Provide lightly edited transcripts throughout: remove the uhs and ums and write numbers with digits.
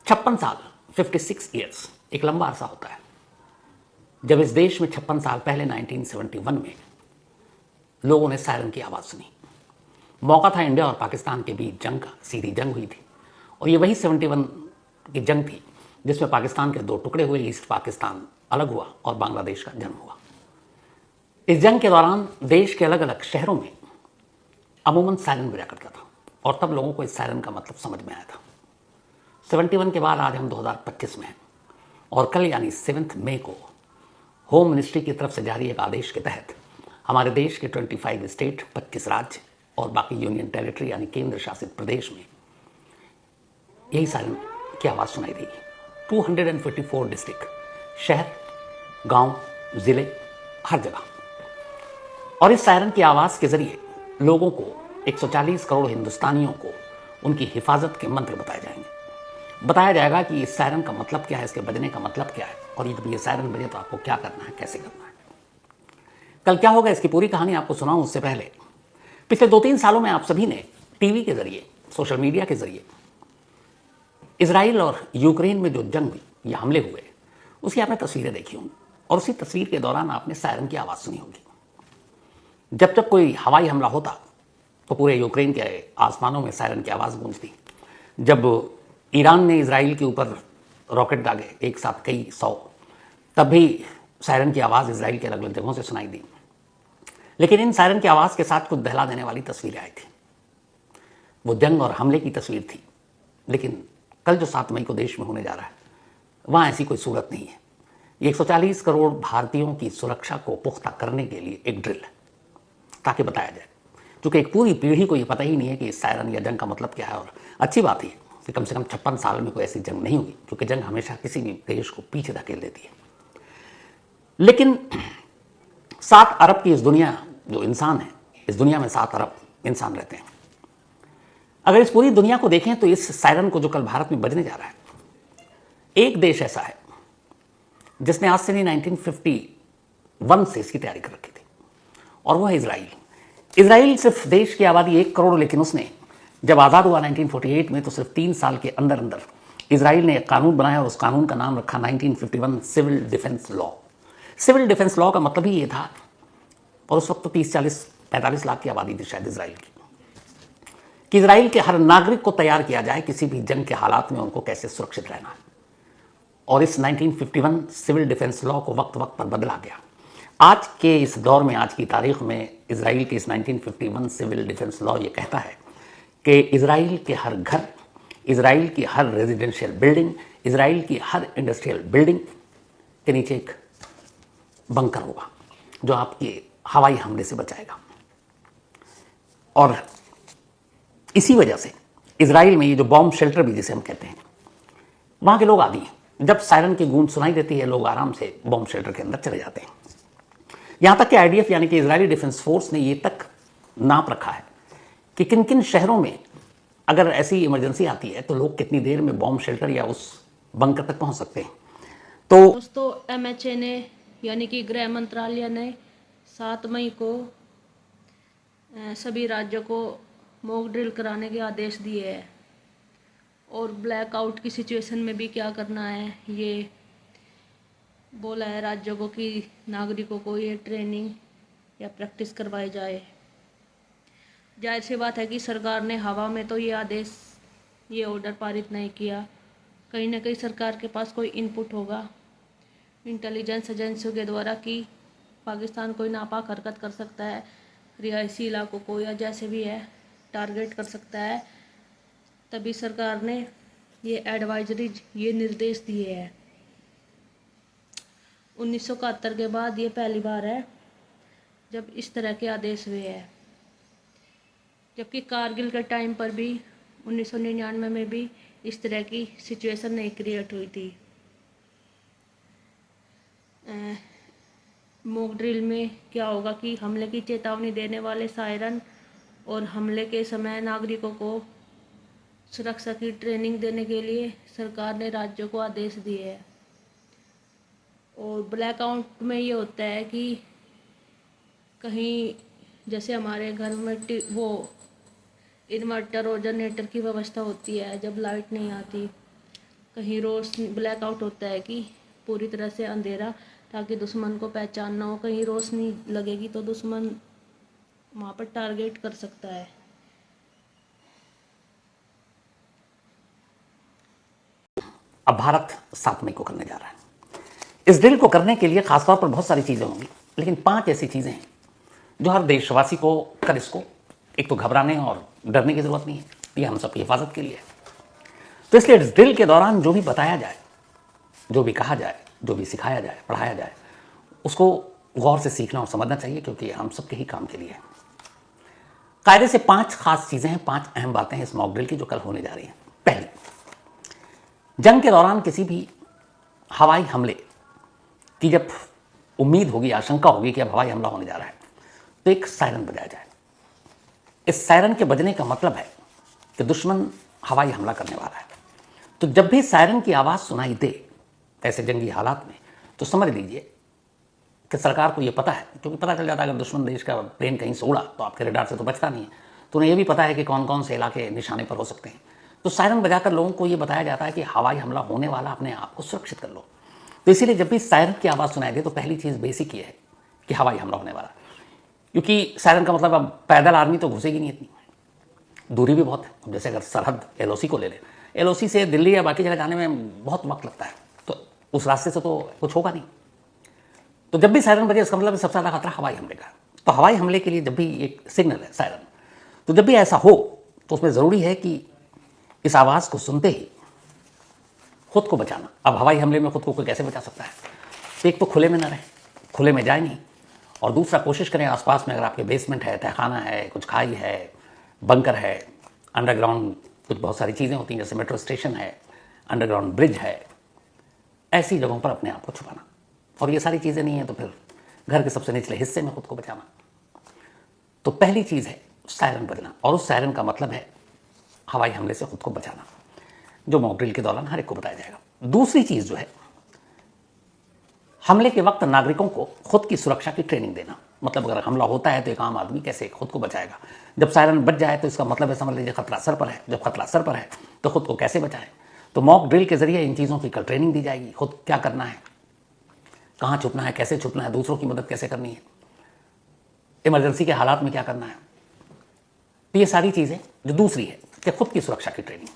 56 साल 56 ईयर्स एक लंबा अरसा होता है। जब इस देश में 56 साल पहले 1971 में लोगों ने सायरन की आवाज़ सुनी, मौका था इंडिया और पाकिस्तान के बीच जंग का, सीधी जंग हुई थी। और ये वही 71 की जंग थी जिसमें पाकिस्तान के दो टुकड़े हुए, ईस्ट पाकिस्तान अलग हुआ और बांग्लादेश का जन्म हुआ। इस जंग के दौरान देश के अलग अलग शहरों में अमूमन सायरन बजा करता था और तब लोगों को इस सायरन का मतलब समझ में आया था। 71 के बाद आज हम 2025 में हैं और कल यानी 7 मई को होम मिनिस्ट्री की तरफ से जारी एक आदेश के तहत हमारे देश के 25 स्टेट, 25 राज्य और बाकी यूनियन टेरिटरी यानी केंद्र शासित प्रदेश में यही सायरन की आवाज़ सुनाई देगी। 254 डिस्ट्रिक्ट, शहर, गांव, ज़िले, हर जगह। और इस सायरन की आवाज़ के ज़रिए लोगों को, 140 करोड़ हिंदुस्तानियों को उनकी हिफाजत के मंत्र बताए जाएंगे। बताया जाएगा कि इस सायरन का मतलब क्या है, इसके बजने का मतलब क्या है और जब ये सायरन बजे तो आपको क्या करना है, कैसे करना है। कल क्या होगा इसकी पूरी कहानी आपको सुनाऊं उससे पहले पिछले 2-3 सालों में आप सभी ने टीवी के जरिए, सोशल मीडिया के जरिए इजराइल और यूक्रेन में जो जंग हुई, ये हमले हुए, उसकी आपने तस्वीरें देखी होंगी और उसी तस्वीर के दौरान आपने सायरन की आवाज़ सुनी होगी। जब जब कोई हवाई हमला होता तो पूरे यूक्रेन के आसमानों में सायरन की आवाज़ गूंजती। जब ईरान ने इजराइल के ऊपर रॉकेट दागे एक साथ कई 100, तब भी सायरन की आवाज़ इजराइल के अलग अलग जगहों से सुनाई दी। लेकिन इन सायरन की आवाज़ के साथ कुछ दहला देने वाली तस्वीरें आई थी। वो जंग और हमले की तस्वीर थी। लेकिन कल जो 7 मई को देश में होने जा रहा है, वहाँ ऐसी कोई सूरत नहीं है। ये 140 करोड़ भारतीयों की सुरक्षा को पुख्ता करने के लिए एक ड्रिल है, ताकि बताया जाए, क्योंकि एक पूरी पीढ़ी को ये पता ही नहीं है कि इस सायरन या जंग का मतलब क्या है। और अच्छी बात है कि कम से कम 56 साल में कोई ऐसी जंग नहीं हुई, क्योंकि जंग हमेशा किसी भी देश को पीछे धकेल देती है। लेकिन 7 अरब की इस दुनिया जो इंसान है, इस दुनिया में 7 अरब इंसान रहते हैं। अगर इस पूरी दुनिया को देखें तो इस सायरन को जो कल भारत में बजने जा रहा है, एक देश ऐसा है जिसने आज से नहीं 1951 से इसकी तैयारी कर रखी थी, और वो है इजराइल। इजराइल सिर्फ देश की आबादी 1 करोड़, लेकिन उसने जब आज़ाद हुआ 1948 में तो सिर्फ 3 साल के अंदर अंदर इजराइल ने एक कानून बनाया और उस कानून का नाम रखा 1951 civil defence law. Civil defence law का मतलब ही ये था, और उस वक्त तो 30-40-45 लाख की आबादी थी शायद इजराइल की, कि इजराइल के हर नागरिक को तैयार किया जाए किसी भी जंग के हालात में उनको कैसे सुरक्षित रहना है। और इस 1951 सिविल डिफेंस लॉ को वक्त वक्त पर बदला गया। आज के इस दौर में, आज की तारीख में इजराइल के इस 1951 सिविल डिफेंस लॉ ये कहता है कि इजराइल के हर घर, इजराइल की हर रेजिडेंशियल बिल्डिंग, इजराइल की हर इंडस्ट्रियल बिल्डिंग के नीचे एक बंकर होगा जो आपके हवाई हमले से बचाएगा। और इसी वजह से इजराइल में ये जो बॉम्ब शेल्टर भी जिसे हम कहते हैं, वहाँ के लोग आदि हैं। जब सायरन की गूंज सुनाई देती है, लोग आराम से बॉम्ब शेल्टर के अंदर चले जाते हैं। यहाँ तक कि आईडीएफ यानी कि इजरायली डिफेंस फोर्स ने ये तक नाप रखा है कि किन किन शहरों में अगर ऐसी इमरजेंसी आती है तो लोग कितनी देर में बॉम्ब शेल्टर या उस बंकर तक पहुँच सकते हैं। तो दोस्तों, एमएचए ने यानी कि गृह मंत्रालय ने 7 मई को सभी राज्यों को मॉक ड्रिल कराने के आदेश दिए हैं और ब्लैकआउट की सिचुएशन में भी क्या करना है ये बोला है राज्यों को कि नागरिकों को ये ट्रेनिंग या प्रैक्टिस करवाई जाए। जाहिर सी बात है कि सरकार ने हवा में तो ये ऑर्डर पारित नहीं किया। कहीं ना कहीं सरकार के पास कोई इनपुट होगा इंटेलिजेंस एजेंसियों के द्वारा कि पाकिस्तान कोई नापाक हरकत कर सकता है, रिहायशी इलाकों को या जैसे भी है टारगेट कर सकता है। तभी सरकार ने ये एडवाइजरी, ये निर्देश दिए हैं। 1971 के बाद ये पहली बार है जब इस तरह के आदेश हुए हैं, जबकि कारगिल के टाइम पर भी 1999 में भी इस तरह की सिचुएशन नहीं क्रिएट हुई थी। मॉक ड्रिल में क्या होगा कि हमले की चेतावनी देने वाले सायरन और हमले के समय नागरिकों को सुरक्षा की ट्रेनिंग देने के लिए सरकार ने राज्यों को आदेश दिए हैं। और ब्लैकआउट में ये होता है कि कहीं जैसे हमारे घर में वो इन्वर्टर और जनरेटर की व्यवस्था होती है, जब लाइट नहीं आती कहीं रोशनी ब्लैकआउट होता है कि पूरी तरह से अंधेरा, ताकि दुश्मन को पहचान ना हो। कहीं रोशनी लगेगी तो दुश्मन वहाँ पर टारगेट कर सकता है। अब भारत 7 मई को करने जा रहा है। इस ड्रिल को करने के लिए खासतौर पर बहुत सारी चीज़ें होंगी, लेकिन 5 ऐसी चीज़ें हैं जो हर देशवासी को कर इसको एक तो घबराने और डरने की ज़रूरत नहीं है, ये हम सबकी हिफाजत के लिए है। तो इसलिए इस ड्रिल के दौरान जो भी बताया जाए, जो भी कहा जाए, जो भी सिखाया जाए, पढ़ाया जाए, उसको गौर से सीखना और समझना चाहिए, क्योंकि हम सबके ही काम के लिए है। कायदे से 5 खास चीज़ें हैं, 5 अहम बातें हैं इस मॉक ड्रिल की जो कल होने जा रही हैं। पहली, जंग के दौरान किसी भी हवाई हमले की जब उम्मीद होगी, आशंका होगी कि अब हवाई हमला होने जा रहा है, तो एक सायरन बजाया जाए। इस सायरन के बजने का मतलब है कि दुश्मन हवाई हमला करने वाला है। तो जब भी सायरन की आवाज़ सुनाई दे ऐसे जंगी हालात में, तो समझ लीजिए कि सरकार को ये पता है, क्योंकि पता चल जाता है अगर दुश्मन देश का प्लेन कहीं से उड़ा तो आपके रडार से तो बचता नहीं है, तो उन्हें ये भी पता है कि कौन कौन से इलाके निशाने पर हो सकते हैं। तो सायरन बजाकर लोगों को ये बताया जाता है कि हवाई हमला होने वाला, अपने आप को सुरक्षित कर लो। तो इसीलिए जब भी सायरन की आवाज़ सुनाई दे तो पहली चीज़ बेसिक ये है कि हवाई हमला होने वाला, क्योंकि सायरन का मतलब अब पैदल आर्मी तो घुसेगी नहीं, इतनी दूरी भी बहुत है। अब जैसे अगर सरहद LOC को ले लें, LOC से दिल्ली या बाकी जगह जाने में बहुत वक्त लगता है, तो उस रास्ते से तो कुछ होगा नहीं। तो जब भी सायरन बजे इसका मतलब सबसे ज़्यादा खतरा हवाई हमले का। तो हवाई हमले के लिए जब भी एक सिग्नल है सायरन, तो जब भी ऐसा हो तो उसमें ज़रूरी है कि इस आवाज़ को सुनते ही खुद को बचाना। अब हवाई हमले में खुद को कोई कैसे बचा सकता है? तो एक तो खुले में ना रहे, खुले में जाए नहीं, और दूसरा कोशिश करें आसपास में अगर आपके बेसमेंट है, तहखाना है, कुछ खाई है, बंकर है, अंडरग्राउंड कुछ बहुत सारी चीज़ें होती हैं, जैसे मेट्रो स्टेशन है, अंडरग्राउंड ब्रिज है, ऐसी जगहों पर अपने आप को छुपाना। और ये सारी चीज़ें नहीं है तो फिर घर के सबसे निचले हिस्से में खुद को बचाना। तो पहली चीज़ है सायरन बजना, और उस सायरन का मतलब है हवाई हमले से खुद को बचाना, जो मॉक ड्रिल के दौरान हर एक को बताया जाएगा। दूसरी चीज़ जो है, हमले के वक्त नागरिकों को खुद की सुरक्षा की ट्रेनिंग देना। मतलब अगर हमला होता है तो एक आम आदमी कैसे खुद को बचाएगा। जब सायरन बज जाए तो इसका मतलब है, समझ लीजिए खतरा सर पर है। जब खतरा सर पर है तो खुद को कैसे बचाएं। तो मॉक ड्रिल के जरिए इन चीज़ों की कल ट्रेनिंग दी जाएगी, खुद क्या करना है, कहाँ छुपना है, कैसे छुपना है, दूसरों की मदद कैसे करनी है, इमरजेंसी के हालात में क्या करना है। तो ये सारी चीज़ें जो दूसरी है कि खुद की सुरक्षा की ट्रेनिंग।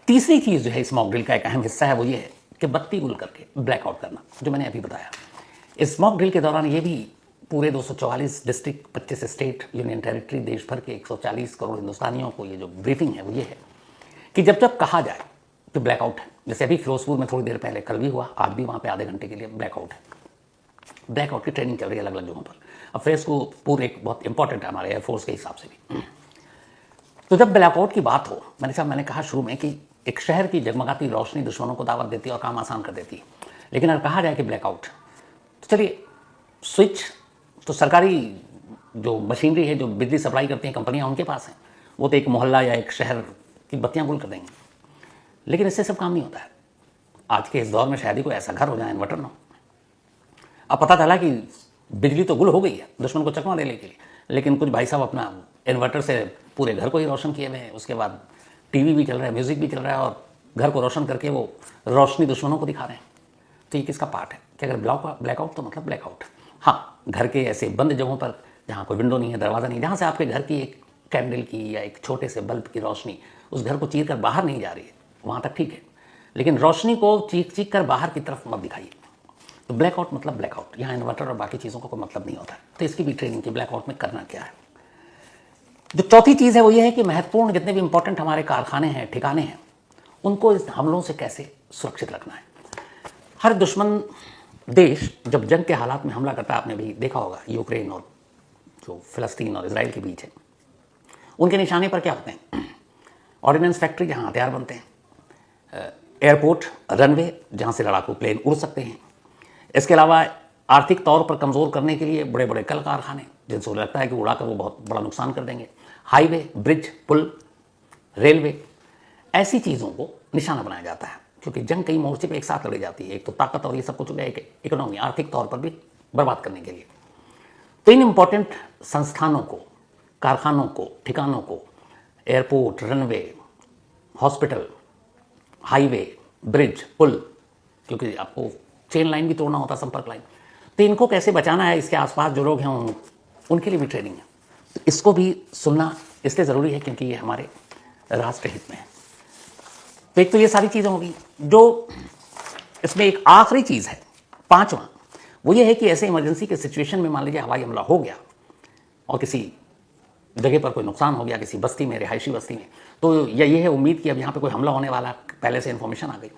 तीसरी चीज़ जो है इस मॉक ड्रिल का एक अहम हिस्सा है, वो ये है कि बत्ती गुल करके ब्लैकआउट करना, जो मैंने अभी बताया। इस मॉक ड्रिल के दौरान ये भी पूरे 244 डिस्ट्रिक्ट, 25 स्टेट, यूनियन टेरिटरी, देश भर के 140 करोड़ हिंदुस्तानियों को ये जो ब्रीफिंग है वो ये है कि जब जब कहा जाए कि ब्लैकआउट है, जैसे अभी फिरोजपुर में थोड़ी देर पहले कल भी हुआ, आज भी वहाँ पे आधे घंटे के लिए ब्लैकआउट है। ब्लैकआउट की ट्रेनिंग चल रही है अलग अलग जगहों पर। अब फिरोजपुर एक बहुत इंपॉर्टेंट है हमारे एयरफोर्स के हिसाब से भी। तो जब ब्लैकआउट की बात हो, मैंने कहा शुरू में कि एक शहर की जगमगाती रोशनी दुश्मनों को दावत देती है और काम आसान कर देती है। लेकिन अगर कहा जाए कि ब्लैकआउट, तो चलिए स्विच तो सरकारी जो मशीनरी है, जो बिजली सप्लाई करती हैं कंपनियां, उनके पास हैं, वो तो एक मोहल्ला या एक शहर की बत्तियां गुल कर देंगे। लेकिन इससे सब काम नहीं होता है। आज के इस दौर में शायद ही कोई ऐसा घर हो जाए इन्वर्टर ना हो। अब पता चला कि बिजली तो गुल हो गई है दुश्मन को चकमा देने के लिए, लेकिन कुछ भाई साहब अपना इन्वर्टर से पूरे घर को ही रोशन किए हुए हैं। उसके बाद टीवी भी चल रहा है, म्यूज़िक भी चल रहा है, और घर को रोशन करके वो रोशनी दुश्मनों को दिखा रहे हैं। तो ये किसका पार्ट है कि अगर ब्लैकआउट तो मतलब ब्लैकआउट। हाँ, घर के ऐसे बंद जगहों पर जहाँ कोई विंडो नहीं है, दरवाज़ा नहीं, जहाँ से आपके घर की एक कैंडल की या एक छोटे से बल्ब की रोशनी उस घर को चीर कर बाहर नहीं जा रही है, वहाँ तक ठीक है। लेकिन रोशनी को चीख कर बाहर की तरफ मत दिखाइए। तो ब्लैकआउट मतलब ब्लैकआउट, यहाँ इन्वर्टर और बाकी चीज़ों का कोई मतलब नहीं होता है। तो इसकी भी ट्रेनिंग की ब्लैकआउट में करना क्या है। जो चौथी चीज़ है वो ये है कि महत्वपूर्ण जितने भी इंपॉर्टेंट हमारे कारखाने हैं, ठिकाने हैं, उनको इस हमलों से कैसे सुरक्षित रखना है। हर दुश्मन देश जब जंग के हालात में हमला करता है, आपने भी देखा होगा यूक्रेन और जो फिलिस्तीन और इजराइल के बीच है, उनके निशाने पर क्या होते हैं? ऑर्डिनेंस फैक्ट्री जहाँ हथियार बनते हैं, एयरपोर्ट, रनवे जहाँ से लड़ाकू प्लेन उड़ सकते हैं। इसके अलावा आर्थिक तौर पर कमज़ोर करने के लिए बड़े बड़े कल कारखाने, जिनसे लगता है कि उड़ाकर वो बहुत बड़ा नुकसान कर देंगे। हाईवे, ब्रिज, पुल, रेलवे, ऐसी चीज़ों को निशाना बनाया जाता है, क्योंकि जंग कई मोर्चे पे एक साथ लड़ी जाती है। एक तो ताकत और ये सब कुछ हो गया, एक इकोनॉमी, आर्थिक तौर पर भी बर्बाद करने के लिए। तो इन इम्पॉर्टेंट संस्थानों को, कारखानों को, ठिकानों को, airport, runway, hospital, highway, bridge, पुल, क्योंकि आपको चेन लाइन भी तोड़ना होता है, संपर्क लाइन। तो इनको कैसे बचाना है, इसके आसपास जो लोग हैं उनके लिए भी ट्रेनिंग है। तो इसको भी सुनना इसलिए ज़रूरी है क्योंकि ये हमारे राष्ट्र हित में है। तो एक तो ये सारी चीज़ें होगी। जो इसमें एक आखिरी चीज़ है, पांचवा, वो ये है कि ऐसे इमरजेंसी के सिचुएशन में मान लीजिए हवाई हमला हो गया और किसी जगह पर कोई नुकसान हो गया, किसी बस्ती में, रिहायशी बस्ती में, तो ये है उम्मीद कि अब यहाँ पे कोई हमला होने वाला, पहले से इन्फॉर्मेशन आ गई,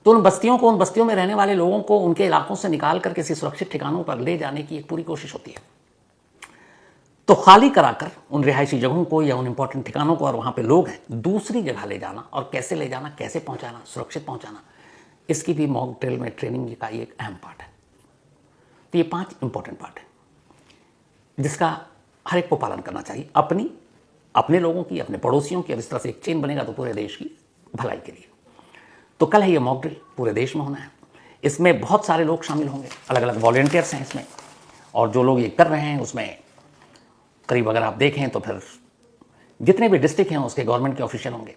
तो उन बस्तियों में रहने वाले लोगों को उनके इलाकों से निकाल कर किसी सुरक्षित ठिकानों पर ले जाने की एक पूरी कोशिश होती है। तो खाली कराकर उन रिहायशी जगहों को या उन इंपॉर्टेंट ठिकानों को, और वहाँ पे लोग हैं, दूसरी जगह ले जाना, और कैसे ले जाना, कैसे पहुँचाना, सुरक्षित पहुँचाना, इसकी भी मॉक ड्रिल में ट्रेनिंग का एक अहम पार्ट है। तो ये 5 इंपॉर्टेंट पार्ट है जिसका हर एक को पालन करना चाहिए, अपने लोगों की, अपने पड़ोसियों की। अब इस तरह से एक चेन बनेगा तो पूरे देश की भलाई के लिए। तो कल है ये मॉक ड्रिल, पूरे देश में होना है। इसमें बहुत सारे लोग शामिल होंगे, अलग अलग वॉलंटियर्स हैं इसमें, और जो लोग ये कर रहे हैं उसमें करीब अगर आप देखें तो फिर जितने भी डिस्ट्रिक्ट हैं उसके गवर्नमेंट के ऑफिशियल होंगे,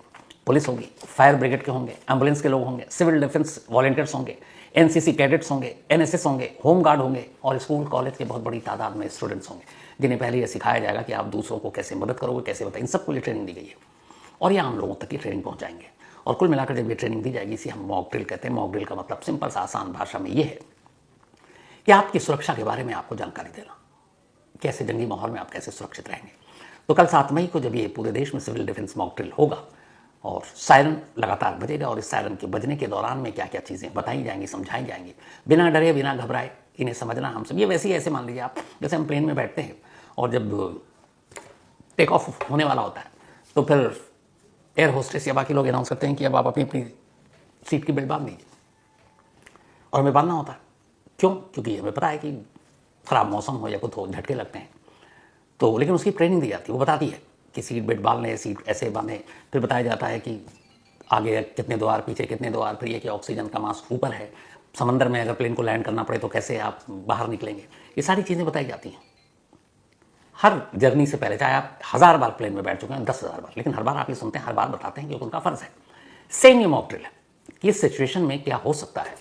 पुलिस होगी, फायर ब्रिगेड के होंगे, एम्बुलेंस के लोग होंगे, सिविल डिफेंस वॉलंटियर्स होंगे, एनसीसी कैडेट्स होंगे, एनएसएस होंगे, होम गार्ड होंगे, और स्कूल कॉलेज के बहुत बड़ी तादाद में स्टूडेंट्स होंगे, जिन्हें पहले ये सिखाया जाएगा कि आप दूसरों को कैसे मदद करोगे, कैसे बताएं। इन सबको ये ट्रेनिंग दी गई है और ये आम लोगों तक ये ट्रेनिंग पहुँचाएंगे। और कुल मिलाकर जब ये ट्रेनिंग दी जाएगी, इसे हम मॉक ड्रिल कहते हैं। मॉक ड्रिल का मतलब सिंपल सा आसान भाषा में ये है कि आपकी सुरक्षा के बारे में आपको जानकारी देना, कैसे जंगी माहौल में आप कैसे सुरक्षित रहेंगे। तो कल 7 मई को जब ये पूरे देश में सिविल डिफेंस मॉक ड्रिल होगा और सायरन लगातार बजेगा, और इस सायरन के बजने के दौरान में क्या क्या चीज़ें बताई जाएंगी, समझाई जाएंगी, बिना डरे बिना घबराए इन्हें समझना हम सब। ये वैसे ही ऐसे मान लीजिए आप, जैसे हम प्लेन में बैठते हैं और जब टेक ऑफ होने वाला होता है तो फिर एयर होस्टेस या बाकी लोग अनाउंस करते हैं कि अब आप अपनी अपनी सीट की बेल्ट बांध लीजिए, और हमें बांधना होता है। क्यों? क्योंकि हमें पता है कि ख़राब मौसम हो या कुछ हो, झटके लगते हैं, तो लेकिन उसकी ट्रेनिंग दी जाती है, वो बताती है कि सीट बेल्ट बांधने, सीट ऐसे बांधे। फिर बताया जाता है कि आगे कितने द्वार, पीछे कितने द्वार, फिर ये कि ऑक्सीजन का मास्क ऊपर है, समंदर में अगर प्लेन को लैंड करना पड़े तो कैसे आप बाहर निकलेंगे। ये सारी चीज़ें बताई जाती हैं हर जर्नी से पहले, चाहे आप 1000 बार प्लेन में बैठ चुके हैं, 10,000 बार, लेकिन हर बार आप ये सुनते हैं, हर बार बताते हैं, क्योंकि उनका फ़र्ज़ है। सेम ये मॉक ड्रिल है कि इस सिचुएशन में क्या हो सकता है,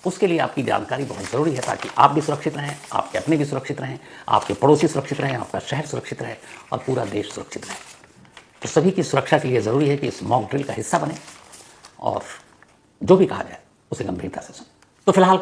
उसके लिए आपकी जानकारी बहुत ज़रूरी है, ताकि आप भी सुरक्षित रहें, आपके अपने भी सुरक्षित रहें, आपके पड़ोसी सुरक्षित रहें, आपका शहर सुरक्षित रहे और पूरा देश सुरक्षित रहे। तो सभी की सुरक्षा के लिए ज़रूरी है कि इस मॉक ड्रिल का हिस्सा बने और जो भी कहा जाए उसे गंभीरता से सुने। तो फिलहाल